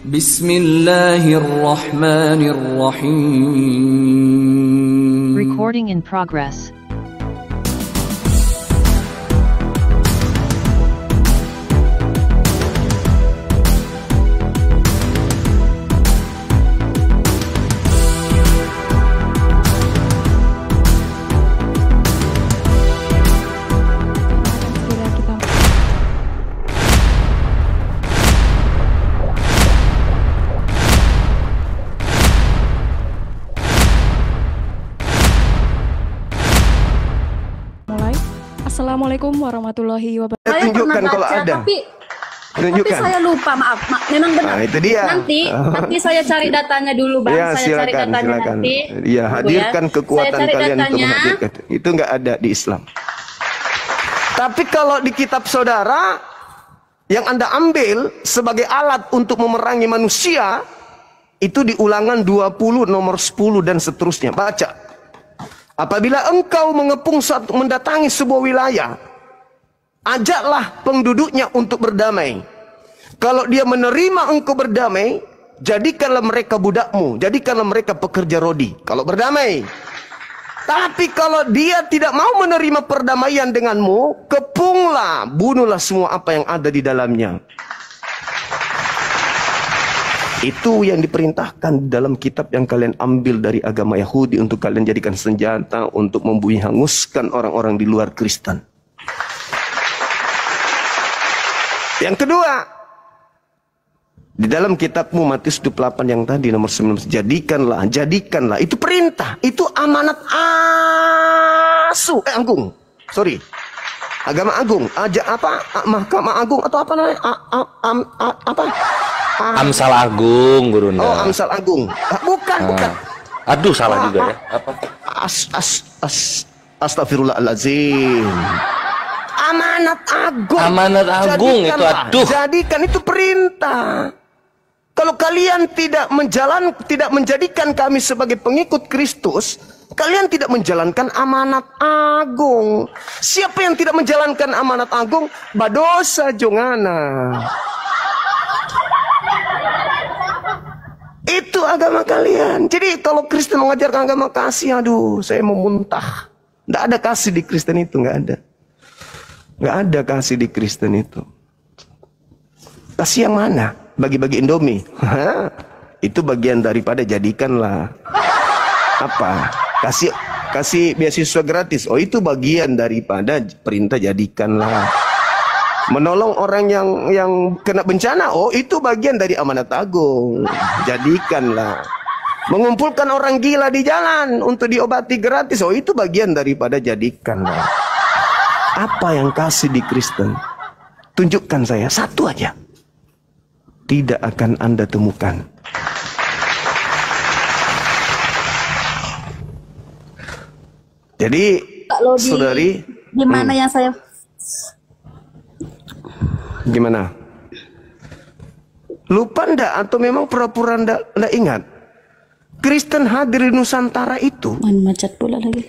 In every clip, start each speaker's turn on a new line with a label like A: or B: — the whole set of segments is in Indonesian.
A: Bismillahirrahmanirrahim.
B: Recording in progress.
C: Assalamualaikum warahmatullahi wabarakatuh.
D: Saya
E: tunjukkan
D: pernah
E: kalau
D: baca,
E: ada.
D: tapi saya lupa, maaf. Memang benar.
E: Nah, itu dia.
D: Nanti saya cari datanya dulu, Bang.
E: Ya,
D: Saya cari datanya nanti.
E: Ya, hadirkan kekuatan
D: Saya cari
E: kalian untuk
D: datanya.
E: menghadirkan. Itu nggak ada di Islam. Tapi kalau di kitab saudara yang Anda ambil sebagai alat untuk memerangi manusia, itu di Ulangan 20 nomor 10 dan seterusnya. Baca. Apabila engkau mendatangi sebuah wilayah, ajaklah penduduknya untuk berdamai. Kalau dia menerima engkau berdamai, jadikanlah mereka budakmu, jadikanlah mereka pekerja rodi. Kalau berdamai. Tapi kalau dia tidak mau menerima perdamaian denganmu, kepunglah, bunuhlah semua apa yang ada di dalamnya. Itu yang diperintahkan dalam kitab yang kalian ambil dari agama Yahudi untuk kalian jadikan senjata untuk membunuh hanguskan orang-orang di luar Kristen. Yang kedua, di dalam kitabmu Matius 28 yang tadi nomor 19, jadikanlah, itu perintah, itu amanat agung. Sorry. Agama agung, Mahkamah Agung atau apa namanya?
F: Amsal Agung, Gurunda.
E: Oh, Amsal Agung. Bukan.
F: Aduh, salah juga ya. Apa?
E: Astagfirullahaladzim. Amanat Agung.
F: Amanat Agung itu, aduh.
E: Jadikan itu perintah. Kalau kalian tidak menjadikan kami sebagai pengikut Kristus, kalian tidak menjalankan amanat agung. Siapa yang tidak menjalankan amanat agung, badosa jongana. Itu agama kalian. Jadi kalau Kristen mengajarkan agama kasih, aduh, saya mau muntah. Nggak ada kasih di Kristen itu, nggak ada. Nggak ada kasih di Kristen itu. Kasih yang mana? Bagi-bagi Indomie. Itu bagian daripada jadikanlah. Apa? Kasih beasiswa gratis. Oh, itu bagian daripada perintah jadikanlah. Menolong orang yang kena bencana, oh itu bagian dari amanat agung. Jadikanlah. Mengumpulkan orang gila di jalan untuk diobati gratis, oh itu bagian daripada jadikanlah. Apa yang kasih di Kristen? Tunjukkan saya satu aja. Tidak akan Anda temukan. Jadi, saudari,
D: Gimana yang saya
E: gimana? Lupa ndak atau memang pura-pura ndak ingat? Kristen hadir di Nusantara itu.
D: macet pula lagi.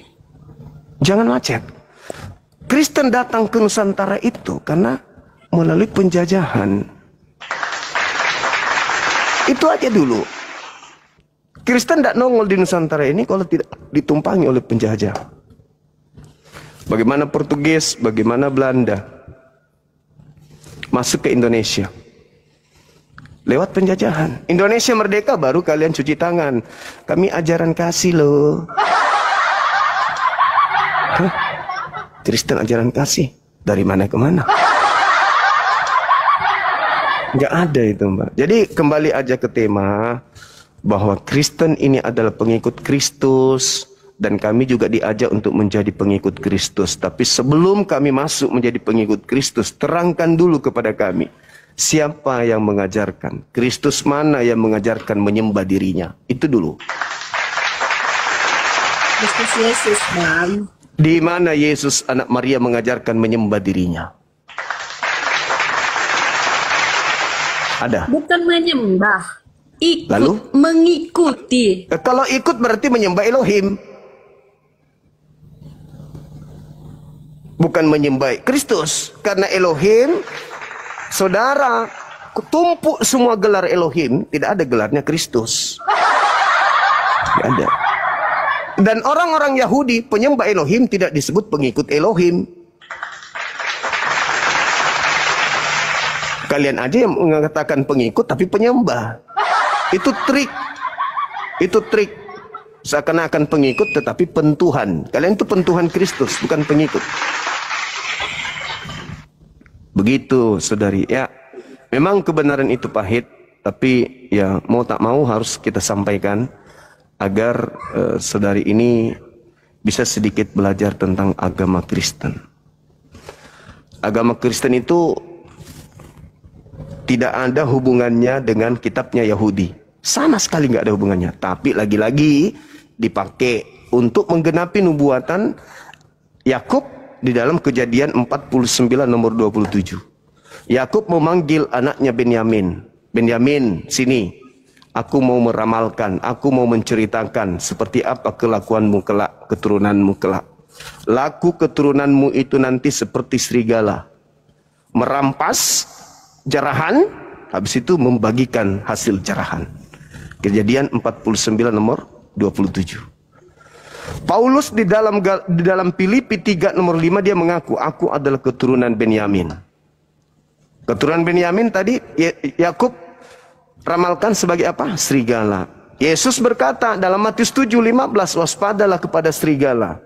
E: Jangan macet. Kristen datang ke Nusantara itu karena melalui penjajahan. Itu aja dulu. Kristen tidak nongol di Nusantara ini kalau tidak ditumpangi oleh penjajah. Bagaimana Portugis, bagaimana Belanda masuk ke Indonesia lewat penjajahan. Indonesia merdeka baru kalian cuci tangan. Kami ajaran kasih loh. Hah? Kristen ajaran kasih dari mana ke mana? Nggak ada itu, Mbak. Jadi kembali aja ke tema bahwa Kristen ini adalah pengikut Kristus. Dan kami juga diajak untuk menjadi pengikut Kristus. Tapi sebelum kami masuk menjadi pengikut Kristus, terangkan dulu kepada kami. Siapa yang mengajarkan? Kristus mana yang mengajarkan menyembah dirinya? Itu dulu.
D: Kristus Yesus, Bang.
E: Di mana Yesus anak Maria mengajarkan menyembah dirinya? Ada?
D: Bukan menyembah.
E: Lalu?
D: Mengikuti.
E: Kalau ikut berarti menyembah Elohim. Bukan menyembah Kristus. Karena Elohim, saudara, tumpuk semua gelar Elohim, tidak ada gelarnya Kristus. Tidak ada. Dan orang-orang Yahudi penyembah Elohim tidak disebut pengikut Elohim. Kalian aja yang mengatakan pengikut tapi penyembah. Itu trik. Itu trik. Seakan-akan pengikut tetapi pentuhan. Kalian itu pentuhan Kristus, bukan pengikut. Begitu, saudari. Ya, memang kebenaran itu pahit, tapi ya mau tak mau harus kita sampaikan agar saudari ini bisa sedikit belajar tentang agama Kristen. Agama Kristen itu tidak ada hubungannya dengan kitabnya Yahudi. Sama sekali nggak ada hubungannya. Tapi lagi-lagi dipakai untuk menggenapi nubuatan Yakub di dalam Kejadian 49 nomor 27. Yakub memanggil anaknya Benyamin. Benyamin, sini. Aku mau meramalkan, aku mau menceritakan seperti apa kelakuanmu kelak, keturunanmu kelak. Laku keturunanmu itu nanti seperti serigala. Merampas jarahan, habis itu membagikan hasil jarahan. Kejadian 49 nomor 27. Paulus di dalam Filipi 3 nomor 5 dia mengaku, aku adalah keturunan Benyamin. Keturunan Benyamin tadi Yakub ramalkan sebagai apa? Serigala. Yesus berkata dalam Matius 7:15, waspadalah kepada serigala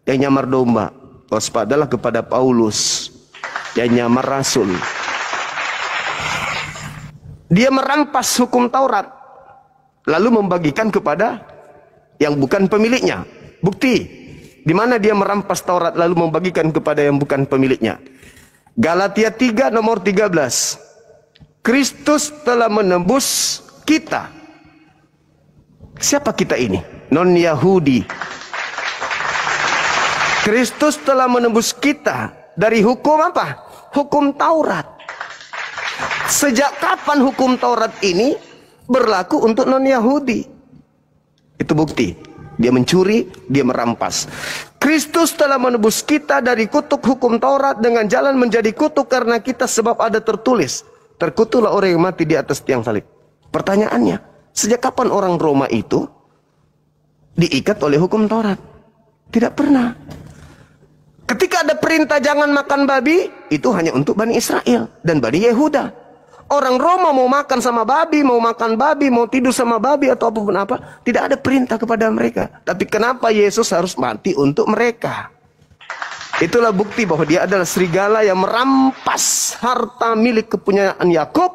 E: yang nyamar domba, waspadalah kepada Paulus yang nyamar rasul. Dia merampas hukum Taurat lalu membagikan kepada yang bukan pemiliknya. Bukti di mana dia merampas Taurat lalu membagikan kepada yang bukan pemiliknya. Galatia 3 nomor 13. Kristus telah menebus kita. Siapa kita ini? Non-Yahudi. Kristus telah menebus kita dari hukum apa? Hukum Taurat. Sejak kapan hukum Taurat ini berlaku untuk non-Yahudi? Itu bukti. Dia mencuri, dia merampas. Kristus telah menebus kita dari kutuk hukum Taurat dengan jalan menjadi kutuk karena kita, sebab ada tertulis, terkutuklah orang yang mati di atas tiang salib. Pertanyaannya, sejak kapan orang Roma itu diikat oleh hukum Taurat? Tidak pernah. Ketika ada perintah jangan makan babi, itu hanya untuk Bani Israel dan Bani Yehuda. Orang Roma mau makan sama babi, mau makan babi, mau tidur sama babi atau apapun apa, tidak ada perintah kepada mereka. Tapi kenapa Yesus harus mati untuk mereka? Itulah bukti bahwa dia adalah serigala yang merampas harta milik kepunyaan Yakub,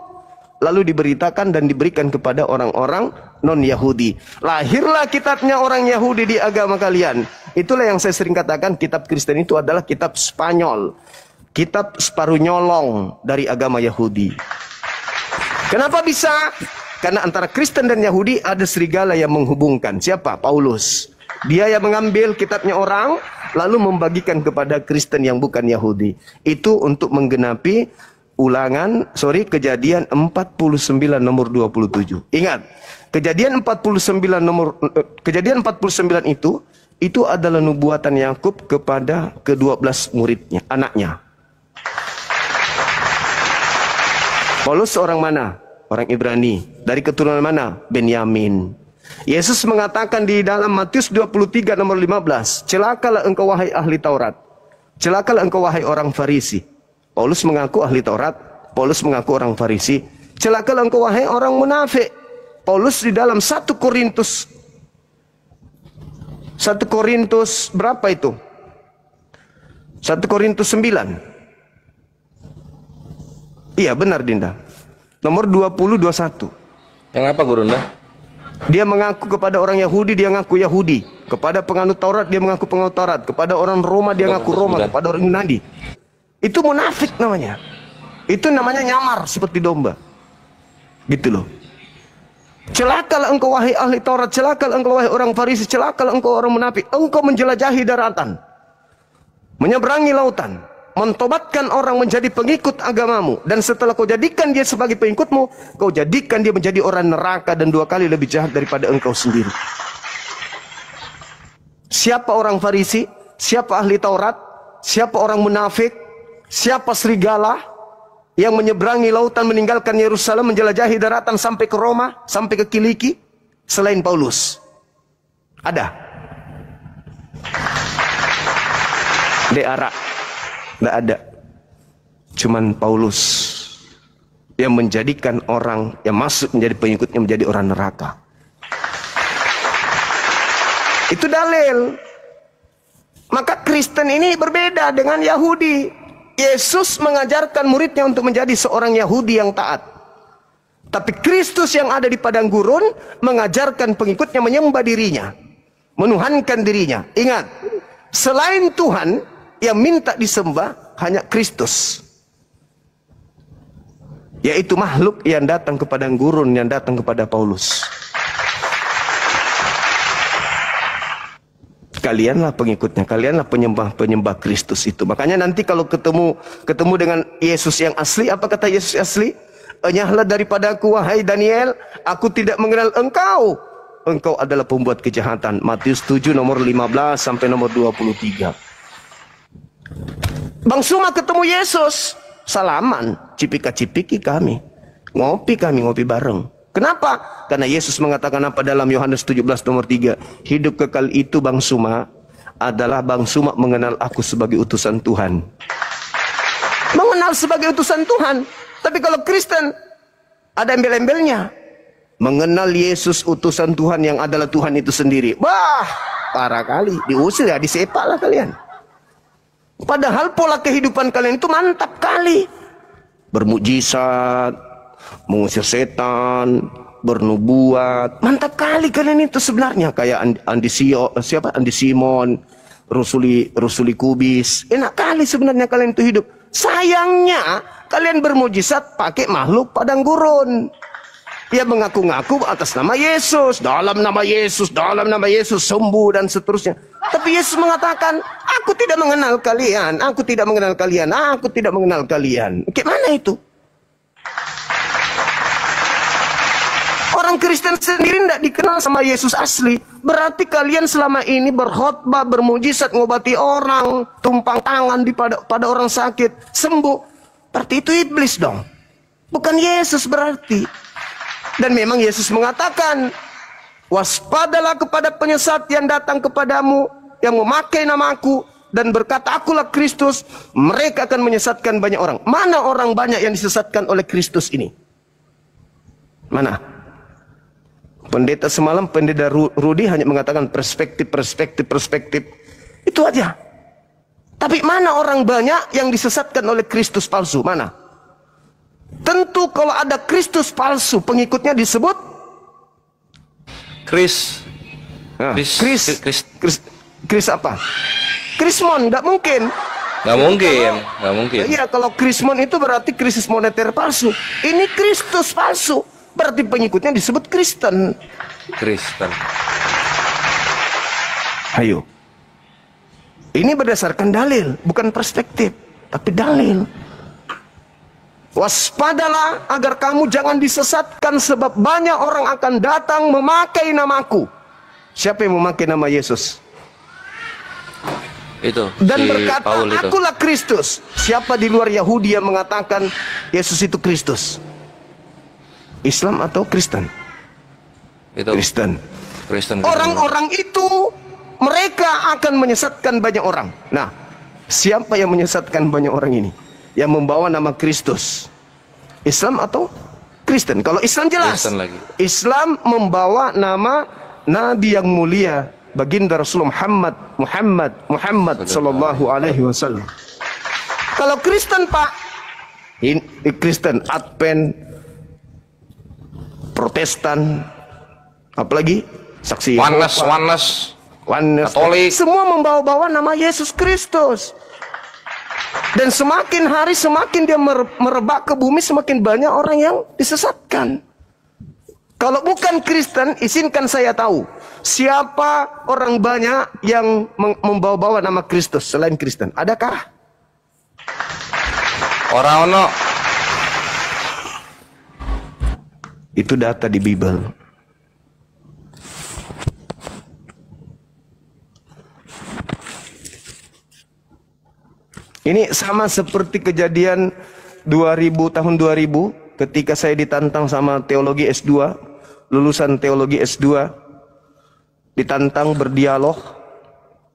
E: lalu diberitakan dan diberikan kepada orang-orang non-Yahudi. Lahirlah kitabnya orang Yahudi di agama kalian. Itulah yang saya sering katakan, kitab Kristen itu adalah kitab Spanyol, kitab separuh nyolong dari agama Yahudi. Kenapa bisa? Karena antara Kristen dan Yahudi ada serigala yang menghubungkan. Siapa? Paulus. Dia yang mengambil kitabnya orang, lalu membagikan kepada Kristen yang bukan Yahudi. Itu untuk menggenapi Kejadian 49 nomor 27. Ingat, Kejadian 49 itu adalah nubuatan Yakub kepada ke-12 muridnya, anaknya. Paulus orang mana? Orang Ibrani. Dari keturunan mana? Benyamin. Yesus mengatakan di dalam Matius 23 nomor 15, celakalah engkau wahai ahli Taurat, celakalah engkau wahai orang Farisi. Paulus mengaku ahli Taurat, Paulus mengaku orang Farisi. Celakalah engkau wahai orang munafik. Paulus di dalam 1 Korintus berapa itu? 1 Korintus 9. Iya benar Dinda. Nomor 20-21.
F: Yang apa Gurunda?
E: Dia mengaku kepada orang Yahudi, dia ngaku Yahudi. Kepada penganut Taurat, dia mengaku penganut Taurat. Kepada orang Roma, dia ngaku Roma. Kepada orang Yunani. Itu munafik namanya. Itu namanya nyamar seperti domba. Gitu loh. Celakalah engkau wahai ahli Taurat, celakalah engkau wahai orang Farisi, celakalah engkau orang munafik. Engkau menjelajahi daratan, menyeberangi lautan, mentobatkan orang menjadi pengikut agamamu, dan setelah kau jadikan dia sebagai pengikutmu, kau jadikan dia menjadi orang neraka dan 2 kali lebih jahat daripada engkau sendiri. Siapa orang Farisi? Siapa ahli Taurat? Siapa orang munafik? Siapa serigala? yang menyeberangi lautan, meninggalkan Yerusalem, menjelajahi daratan sampai ke Roma, sampai ke Kiliki, selain Paulus? Ada? Tidak ada. Cuman Paulus yang menjadikan orang yang masuk menjadi pengikutnya menjadi orang neraka. Itu dalil. Maka Kristen ini berbeda dengan Yahudi. Yesus mengajarkan muridnya untuk menjadi seorang Yahudi yang taat. Tapi Kristus yang ada di padang gurun mengajarkan pengikutnya menyembah dirinya, menuhankan dirinya. Ingat, selain Tuhan yang minta disembah hanya Kristus, yaitu makhluk yang datang ke padang gurun, yang datang kepada Paulus. Kalianlah pengikutnya, kalianlah penyembah Kristus itu. Makanya nanti kalau ketemu dengan Yesus yang asli, apa kata Yesus asli? Enyahlah daripadaku, wahai Daniel, aku tidak mengenal engkau. Engkau adalah pembuat kejahatan. Matius 7 nomor 15 sampai nomor 23. Bang Suma ketemu Yesus, salaman, cipika-cipiki kami, ngopi bareng. Kenapa? Karena Yesus mengatakan apa dalam Yohanes 17 nomor 3? Hidup kekal itu Bang Suma adalah Bang Suma mengenal aku sebagai utusan Tuhan. Mengenal sebagai utusan Tuhan. Tapi kalau Kristen ada embel-embelnya. Mengenal Yesus utusan Tuhan yang adalah Tuhan itu sendiri. Wah, parah kali. Diusir ya, disepak lah kalian. Padahal pola kehidupan kalian itu mantap kali. Bermukjizat, mengusir setan, bernubuat. Mantap kali kalian itu sebenarnya. Kayak Andi Simon, Rusuli Kubis. Enak kali sebenarnya kalian itu hidup. Sayangnya kalian bermukjizat pakai makhluk padang gurun. Dia mengaku-ngaku atas nama Yesus, dalam nama Yesus sembuh dan seterusnya. Tapi Yesus mengatakan, aku tidak mengenal kalian, aku tidak mengenal kalian, aku tidak mengenal kalian. Gimana itu? Orang Kristen sendiri tidak dikenal sama Yesus asli. Berarti kalian selama ini berkhotbah, bermujizat, ngobati orang, tumpang tangan pada orang sakit, sembuh. Berarti itu iblis dong. Bukan Yesus berarti. Dan memang Yesus mengatakan, waspadalah kepada penyesat yang datang kepadamu, yang memakai namaku, dan berkata, akulah Kristus. Mereka akan menyesatkan banyak orang. Mana orang banyak yang disesatkan oleh Kristus ini? Mana? Pendeta semalam, pendeta Rudi hanya mengatakan perspektif. Itu aja. Tapi mana orang banyak yang disesatkan oleh Kristus palsu? Mana? Tentu kalau ada Kristus palsu, pengikutnya disebut Kris apa? Krismon, nggak mungkin. Nggak mungkin. Iya, kalau Krismon itu berarti krisis moneter palsu. Ini Kristus palsu, berarti pengikutnya disebut Kristen. Ayo. Ini berdasarkan dalil, bukan perspektif, tapi dalil. Waspadalah agar kamu jangan disesatkan, sebab banyak orang akan datang memakai namaku. Siapa yang memakai nama Yesus?
F: Itu.
E: Dan
F: si
E: berkata,
F: Paul itu.
E: akulah Kristus. Siapa di luar Yahudi yang mengatakan Yesus itu Kristus? Islam atau Kristen?
F: Itu.
E: Kristen.
F: Kristen.
E: Orang-orang itu mereka akan menyesatkan banyak orang. Nah, siapa yang menyesatkan banyak orang ini? Yang membawa nama Kristus. Islam atau Kristen? Kalau Islam jelas.
F: Kristen lagi.
E: Islam membawa nama Nabi yang mulia, baginda Rasulullah Muhammad sallallahu alaihi wasallam. Kalau Kristen, Pak, Kristen, Advent, Protestan, apalagi saksi
F: Oneness, Katolik,
E: semua membawa-bawa nama Yesus Kristus. Dan semakin hari semakin dia merebak ke bumi, semakin banyak orang yang disesatkan. Kalau bukan Kristen, izinkan saya tahu siapa orang banyak yang membawa-bawa nama Kristus selain Kristen? Adakah?
F: Orang-orang
E: itu data di Bible. Ini sama seperti kejadian tahun 2000 ketika saya ditantang sama teologi S2, lulusan teologi S2, ditantang berdialog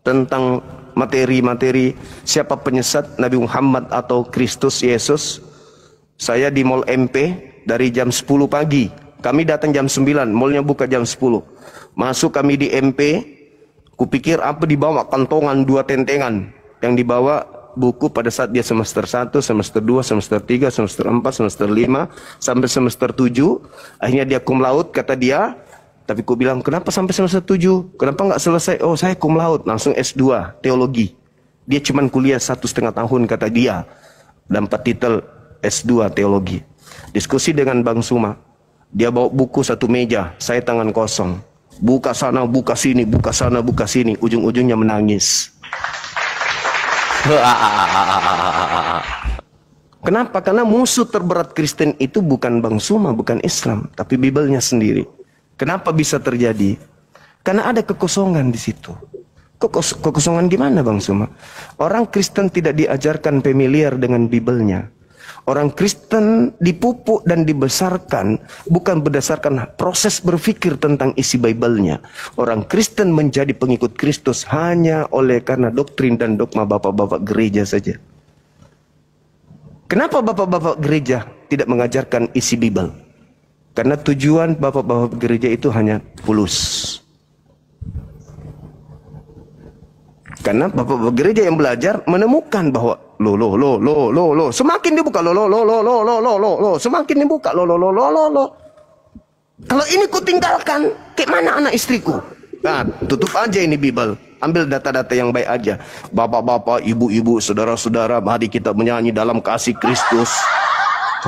E: tentang materi-materi siapa penyesat Nabi Muhammad atau Kristus Yesus. Saya di Mall MP dari jam 10 pagi. Kami datang jam 9, mallnya buka jam 10. Masuk kami di MP, kupikir apa dibawa kantongan 2 tentengan. Yang dibawa buku pada saat dia semester 1, semester 2, semester 3, semester 4, semester 5, sampai semester 7. Akhirnya dia cum laude kata dia. Tapi ku bilang, kenapa sampai semester 7? Kenapa nggak selesai? Oh, saya cum laude, langsung S2, teologi. Dia cuman kuliah 1,5 tahun kata dia. Dapat titel S2 teologi. Diskusi dengan Bang Suma. Dia bawa buku 1 meja, saya tangan kosong. Buka sana, buka sini, buka sana, buka sini. Ujung-ujungnya menangis. Kenapa? Karena musuh terberat Kristen itu bukan Bang Suma, bukan Islam, tapi Bibelnya sendiri. Kenapa bisa terjadi? Karena ada kekosongan di situ. Kekosongan gimana Bang Suma? Orang Kristen tidak diajarkan familiar dengan Bibelnya. Orang Kristen dipupuk dan dibesarkan bukan berdasarkan proses berpikir tentang isi Bible-nya. Orang Kristen menjadi pengikut Kristus hanya oleh karena doktrin dan dogma bapak-bapak gereja saja. Kenapa bapak-bapak gereja tidak mengajarkan isi Bible? Karena tujuan bapak-bapak gereja itu hanya fulus. Karena bapak-bapak gereja yang belajar menemukan bahwa lo semakin dibuka lo semakin dibuka lo. Kalau ini ku tinggalkan, kayak mana anak istriku? Nah, tutup aja ini Bible. Ambil data-data yang baik aja. Bapak-bapak, ibu-ibu, saudara-saudara, mari kita menyanyi dalam kasih Kristus.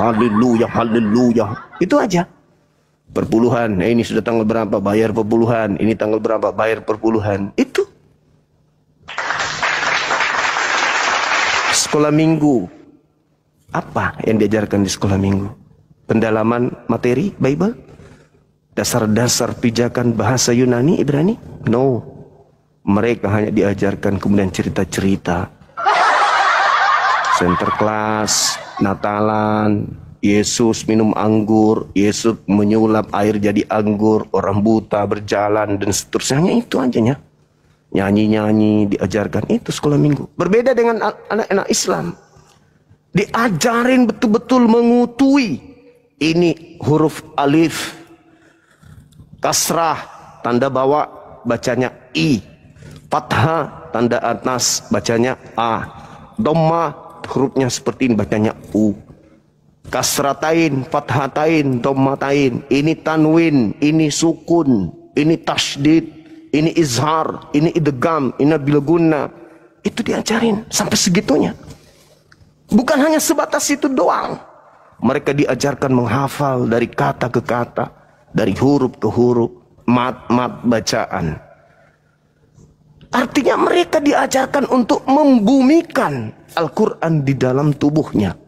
E: Haleluya, haleluya. Itu aja. Perpuluhan. Ini sudah tanggal berapa bayar perpuluhan. Ini tanggal berapa bayar perpuluhan. Itu. Sekolah minggu. Apa yang diajarkan di sekolah minggu? Pendalaman materi Bible? Dasar-dasar pijakan bahasa Yunani, Ibrani? No. Mereka hanya diajarkan kemudian cerita-cerita. Center class, Natalan, Yesus minum anggur, Yesus menyulap air jadi anggur, orang buta berjalan, dan seterusnya. Itu aja. Nyanyi-nyanyi diajarkan, itu sekolah minggu. Berbeda dengan anak-anak Islam. Diajarin betul-betul mengutui. Ini huruf alif, kasrah, tanda bawah bacanya I, fathah, tanda atas bacanya A, dhamma, hurufnya seperti ini bacanya U, kasratain, fathatain, dhammatain. Ini tanwin, ini sukun, ini tasydid, ini izhar, ini idgham, ini bilgunna. Itu diajarin sampai segitunya. Bukan hanya sebatas itu doang. Mereka diajarkan menghafal dari kata ke kata, dari huruf ke huruf, mat-mat bacaan. Artinya mereka diajarkan untuk membumikan Al-Quran di dalam tubuhnya.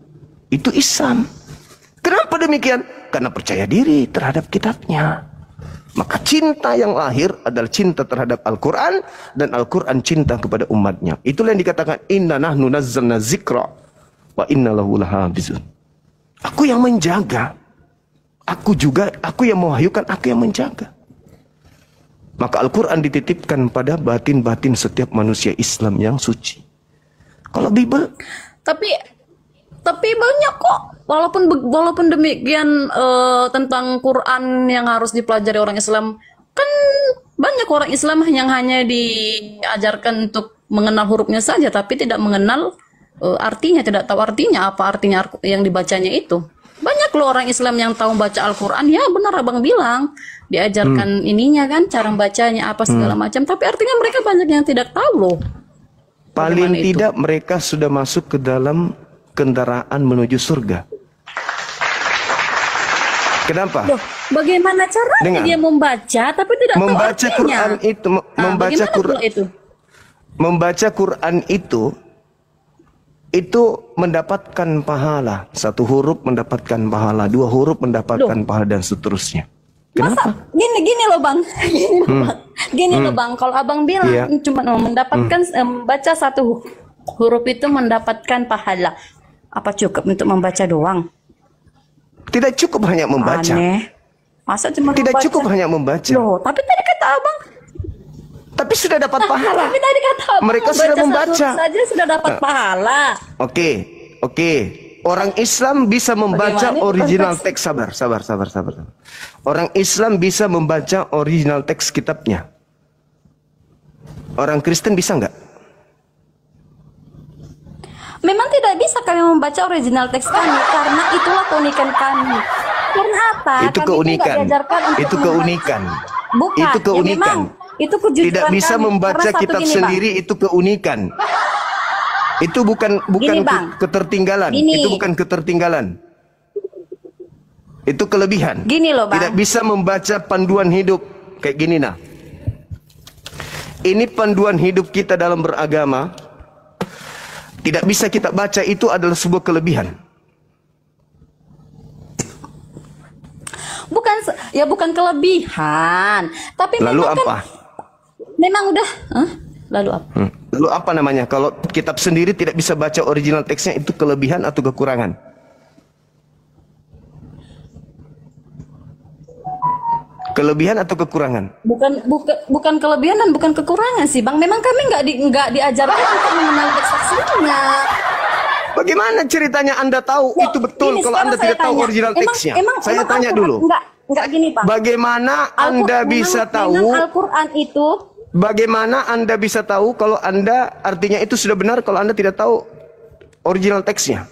E: Itu Islam. Kenapa demikian? Karena percaya diri terhadap kitabnya. Maka cinta yang lahir adalah cinta terhadap Al-Quran, dan Al-Quran cinta kepada umatnya. Itulah yang dikatakan inna nahnu nazzalna zikra wa inna lahu lahafizun. Aku yang menjaga. Aku yang mewahyukan, aku yang menjaga. Maka Al-Quran dititipkan pada batin-batin setiap manusia Islam yang suci. Kalau Bible, tapi banyak kok. Walaupun demikian tentang Quran yang harus dipelajari orang Islam, kan banyak orang Islam yang hanya diajarkan untuk mengenal hurufnya saja, tapi tidak mengenal artinya, tidak tahu artinya apa artinya yang dibacanya itu. Banyak loh orang Islam yang tahu baca Al-Quran, ya benar abang bilang, diajarkan ininya kan, cara bacanya apa segala macam, tapi artinya mereka banyak yang tidak tahu loh. Paling tidak mereka sudah masuk ke dalam kendaraan menuju surga. Kenapa?
D: Loh, bagaimana caranya dia membaca tapi tidak
E: membaca
D: tahu artinya?
E: Quran itu, membaca Quran
D: itu.
E: Membaca Quran itu mendapatkan pahala. 1 huruf mendapatkan pahala, 2 huruf mendapatkan pahala, dan seterusnya. Kenapa?
D: Masa? Gini loh bang, gini loh bang. Kalau abang bilang cuma mendapatkan baca 1 huruf itu mendapatkan pahala. Apa cukup untuk membaca doang?
E: Tidak cukup hanya membaca.
D: Aneh. Masa cuma
E: Tidak
D: membaca?
E: cukup hanya membaca.
D: Loh, tapi tadi kata abang.
E: Tapi sudah dapat pahala.
D: Tapi tadi kata abang,
E: Mereka sudah membaca.
D: saja sudah dapat pahala.
E: Oke. Orang Islam bisa membaca
D: Bagaimana
E: original
D: konteks?
E: teks. Sabar. Orang Islam bisa membaca original teks kitabnya. Orang Kristen bisa nggak?
D: Memang tidak bisa kami membaca original teks kami karena itulah keunikan kami. Karena apa?
E: Itu
D: Kami
E: keunikan.
D: tidak diajarkan untuk
E: Itu keunikan.
D: Bukan.
E: Itu
D: Ya
E: keunikan.
D: memang, itu kejujuran
E: Tidak bisa
D: kami.
E: membaca
D: Karena satu
E: kitab
D: gini, Bang.
E: sendiri itu keunikan. Itu bukan
D: Gini, Bang.
E: ketertinggalan.
D: Gini.
E: Itu bukan ketertinggalan. Itu kelebihan.
D: Gini loh, Bang.
E: Tidak bisa membaca panduan hidup kayak gini nah. Ini panduan hidup kita dalam beragama. Tidak bisa kita baca, itu adalah sebuah kelebihan.
D: Bukan kelebihan, tapi
E: Lalu
D: memang
E: apa?
D: Memang udah. Lalu apa?
E: Lalu apa namanya? Kalau kitab sendiri tidak bisa baca original teksnya, itu kelebihan atau kekurangan? Kelebihan atau kekurangan?
D: Bukan kelebihan dan bukan kekurangan sih, Bang. Memang kami nggak diajarkan untuk mengenal teks aslinya.
E: Bagaimana ceritanya Anda tahu itu betul kalau Anda tidak tahu original teksnya? Saya tanya dulu.
D: Enggak gini, Pak.
E: Bagaimana Anda bisa tahu?
D: Al-Qur'an itu.
E: Bagaimana Anda bisa tahu kalau Anda artinya itu sudah benar kalau Anda tidak tahu original teksnya?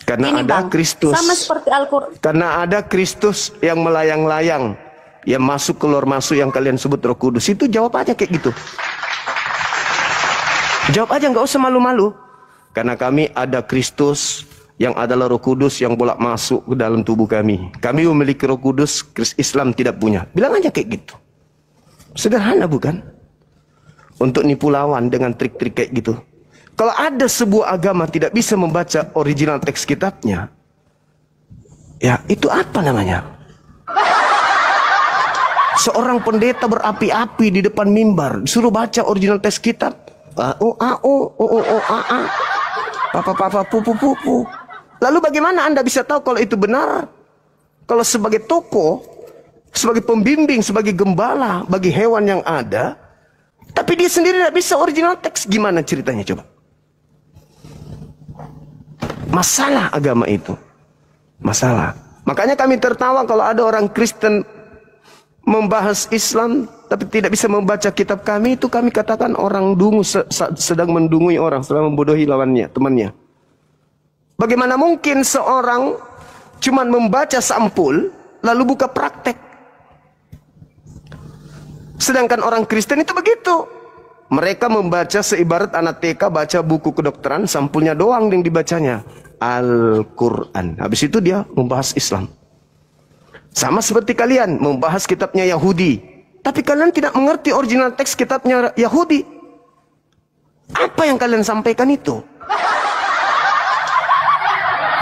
E: Karena
D: Gini,
E: ada
D: Bang,
E: Kristus.
D: sama seperti Al-Qur'an.
E: Karena ada Kristus yang melayang-layang, yang masuk keluar masuk yang kalian sebut Roh Kudus. Itu jawab aja kayak gitu. Jawab aja, nggak usah malu-malu. Karena kami ada Kristus yang adalah Roh Kudus yang bolak masuk ke dalam tubuh kami. Kami memiliki Roh Kudus, Islam tidak punya. Bilang aja kayak gitu. Sederhana bukan? Untuk nipu lawan dengan trik-trik kayak gitu. Kalau ada sebuah agama tidak bisa membaca original teks kitabnya, ya itu apa namanya? Seorang pendeta berapi-api di depan mimbar, disuruh baca original teks kitab. Papa, pupu. Lalu bagaimana Anda bisa tahu kalau itu benar? Kalau sebagai tokoh, sebagai pembimbing, sebagai gembala bagi hewan yang ada, tapi dia sendiri tidak bisa original teks, gimana ceritanya coba? Masalah agama itu. Masalah. Makanya kami tertawa kalau ada orang Kristen membahas Islam tapi tidak bisa membaca kitab kami, itu kami katakan orang dungu sedang mendungui orang, sedang membodohi lawannya, temannya. Bagaimana mungkin seorang cuman membaca sampul lalu buka praktek? Sedangkan orang Kristen itu begitu. Mereka membaca seibarat anak TK baca buku kedokteran, sampulnya doang yang dibacanya. Al-Quran. Habis itu dia membahas Islam. Sama seperti kalian membahas kitabnya Yahudi. Tapi kalian tidak mengerti original teks kitabnya Yahudi. Apa yang kalian sampaikan itu?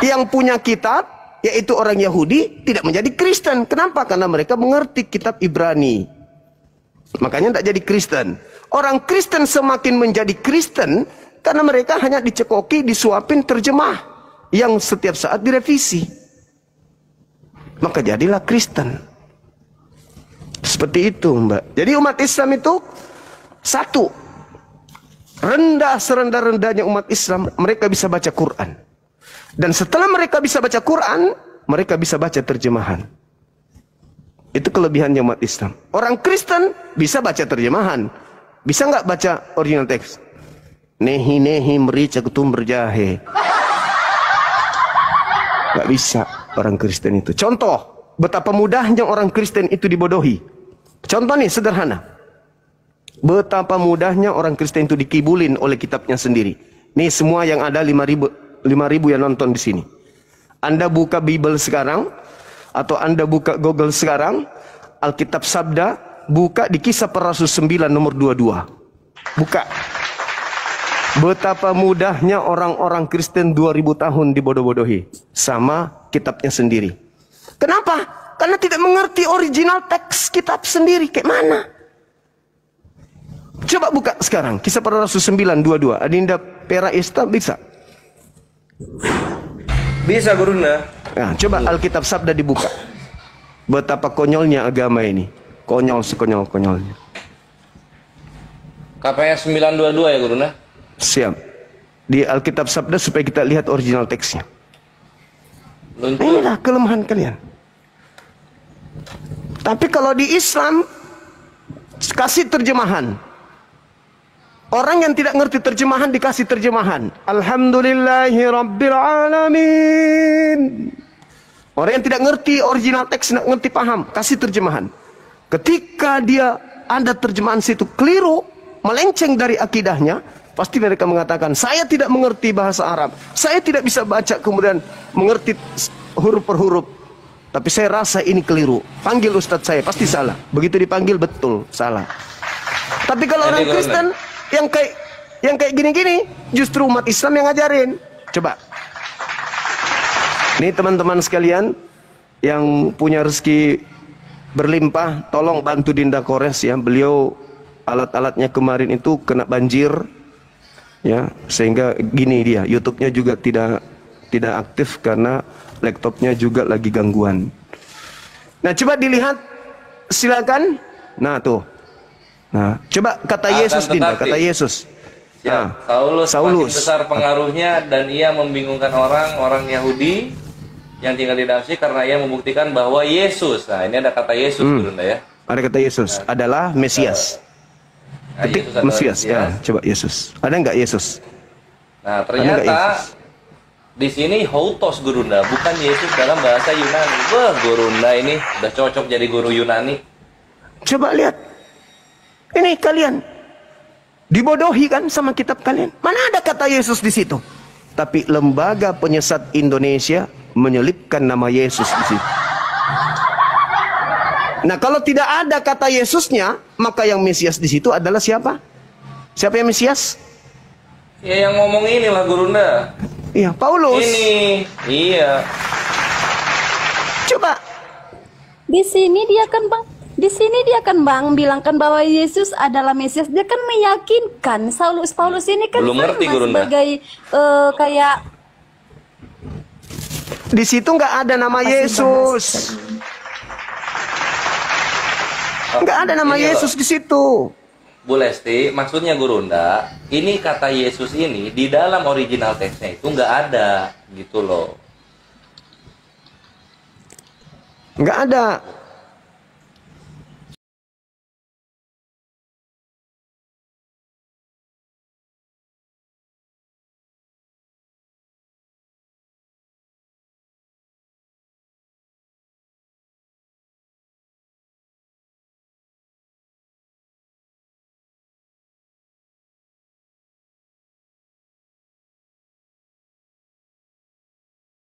E: Yang punya kitab, yaitu orang Yahudi, tidak menjadi Kristen. Kenapa? Karena mereka mengerti kitab Ibrani. Makanya tidak jadi Kristen. Orang Kristen semakin menjadi Kristen karena mereka hanya dicekoki, disuapin terjemah yang setiap saat direvisi. Maka jadilah Kristen. Seperti itu, Mbak. Jadi umat Islam itu satu, rendah serendah-rendahnya umat Islam, mereka bisa baca Quran. Dan setelah mereka bisa baca Quran, mereka bisa baca terjemahan. Itu kelebihannya umat Islam. Orang Kristen bisa baca terjemahan. Bisa nggak baca original teks? Nehi merica ketum berjahe. Nggak bisa orang Kristen itu. Contoh, betapa mudahnya orang Kristen itu dibodohi. Contoh nih, sederhana. Betapa mudahnya orang Kristen itu dikibulin oleh kitabnya sendiri. Nih semua yang ada 5.000 yang nonton di sini. Anda buka Bible sekarang, atau Anda buka Google sekarang, Alkitab Sabda, buka di Kisah Para Rasul 9 nomor 22. Buka. Betapa mudahnya orang-orang Kristen 2000 tahun dibodoh-bodohi sama kitabnya sendiri. Kenapa? Karena tidak mengerti original teks kitab sendiri. Kayak mana? Coba buka sekarang Kisah Para Rasul 9:22. Adinda Pera Esta bisa?
F: Bisa Gurunda.
E: Nah, coba Alkitab Sabda dibuka. Betapa konyolnya agama ini. Konyol sekonyol-konyolnya.
F: KPS 922 ya Gurunda.
E: Siap. Di Alkitab Sabda supaya kita lihat original teksnya.
F: Luncur.
E: Inilah kelemahan kalian. Tapi kalau di Islam kasih terjemahan. Orang yang tidak ngerti terjemahan dikasih terjemahan. Alhamdulillahi Rabbil Alamin. Orang yang tidak ngerti original teks, tidak ngerti paham, kasih terjemahan. Ketika dia ada terjemahan situ keliru, melenceng dari akidahnya, pasti mereka mengatakan, saya tidak mengerti bahasa Arab. Saya tidak bisa baca kemudian mengerti huruf per huruf. Tapi saya rasa ini keliru. Panggil ustadz saya, pasti salah. Begitu dipanggil, betul, salah. Tapi kalau orang Kristen yang kayak gini-gini, justru umat Islam yang ngajarin. Coba. Nih teman-teman sekalian yang punya rezeki berlimpah, tolong bantu Dinda Kores ya. Beliau alat-alatnya kemarin itu kena banjir ya, sehingga gini dia, YouTube-nya juga tidak aktif karena laptopnya juga lagi gangguan. Nah, coba dilihat silakan. Nah, tuh. Nah, coba kata Yesus Dinda, kata Yesus.
F: Ya,
E: Nah,
F: Saulus besar pengaruhnya dan ia membingungkan orang Yahudi yang tinggal di Damaskus karena ia membuktikan bahwa Yesus. Nah, ini ada kata Yesus Gurunda ya.
E: Ada kata Yesus, adalah Mesias.
F: Nah,
E: Ketik
F: Yesus adalah
E: Mesias. Ya, coba Yesus. Ada nggak Yesus?
F: Nah, ternyata di sini Houtos Gurunda, bukan Yesus dalam bahasa Yunani. Wah, Gurunda ini udah cocok jadi guru Yunani.
E: Coba lihat. Ini kalian dibodohi kan sama kitab kalian. Mana ada kata Yesus di situ? Tapi Lembaga Penyesat Indonesia menyelipkan nama Yesus di situ. Nah, kalau tidak ada kata Yesusnya, maka yang Mesias di situ adalah siapa? Siapa yang Mesias?
F: Ya, yang ngomong inilah Gurunda.
E: Iya, Paulus.
F: Ini, iya.
E: Coba.
D: Di sini dia kan bang, bilangkan bahwa Yesus adalah Mesias. Dia kan meyakinkan. Paulus ini kan
F: Belum ngerti, Gurunda.
D: sebagai kayak
E: Di situ nggak ada nama Yesus. Nggak ada nama Yesus di situ.
F: Bu Lesti, maksudnya Gurunda, ini kata Yesus ini di dalam original teksnya itu nggak ada, gitu loh.
E: Nggak ada.